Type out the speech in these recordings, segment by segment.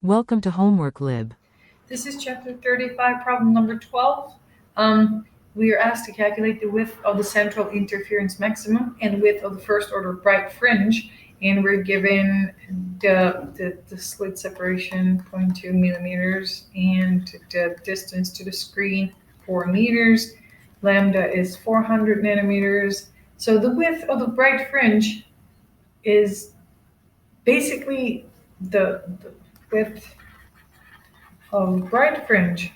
Welcome to Homework Lib. This is chapter 35, problem number 12. We are asked to calculate the width of the central interference maximum and width of the first order bright fringe, and we're given the slit separation 0.2 millimeters and the distance to the screen 4 meters. Lambda is 400 nanometers. So the width of the bright fringe is basically the width of bright fringe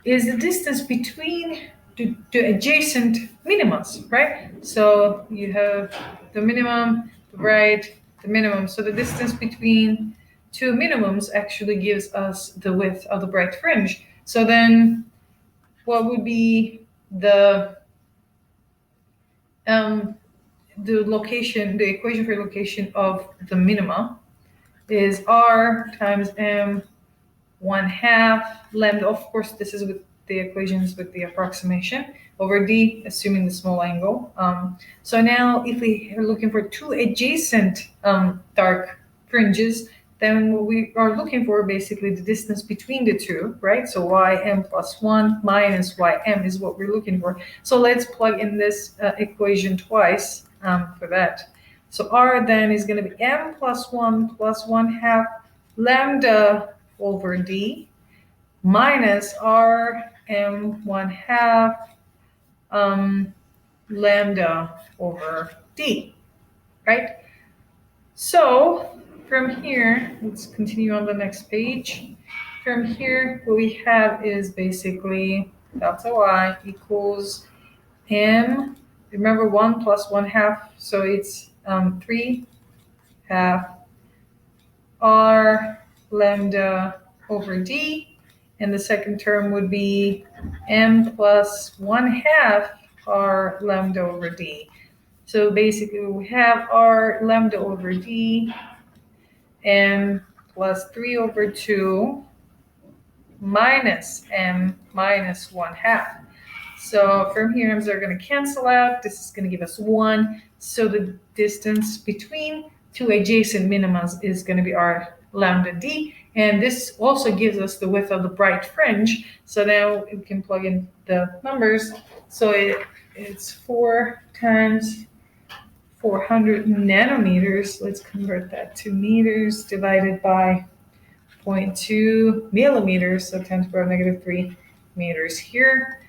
is the distance between the adjacent minimas, right? So you have the minimum, the bright, the minimum. So the distance between two minimums actually gives us the width of the bright fringe. So then what would be the location, the equation for location of the minima is R times M 1/2 lambda. Of course, this is with the equations with the approximation over D, assuming the small angle. So now if we are looking for two adjacent dark fringes, then what we are looking for basically the distance between the two, right? So ym plus 1 minus ym is what we're looking for. So let's plug in this equation twice for that. So R then is going to be m plus 1 plus 1/2 lambda over D minus R m 1/2 lambda over D, right? So from here, let's continue on the next page. From here, what we have is basically delta y equals m, remember 1 plus 1/2, so it's 3/2 R lambda over D, and the second term would be m plus 1/2 R lambda over D. So basically we have R lambda over D and plus 3 over 2 minus m minus 1/2. So from here, m's are going to cancel out. This is going to give us 1. So the distance between two adjacent minimas is going to be R lambda D. And this also gives us the width of the bright fringe. So now we can plug in the numbers. So it's 4 times 400 nanometers. Let's convert that to meters divided by 0.2 millimeters. So 10 to the power negative 3 meters here.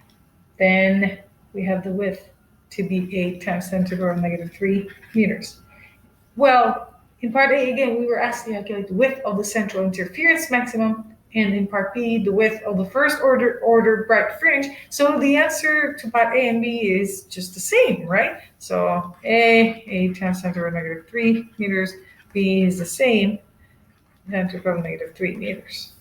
Then we have the width to be 8 times 10 to the power negative 3 meters. Well, in part A, again, we were asked to calculate the width of the central interference maximum, and in part B, the width of the first order bright fringe. So the answer to part A and B is just the same, right? So A, 8 times 10 to the power negative 3 meters. B is the same, 10 to the power negative 3 meters.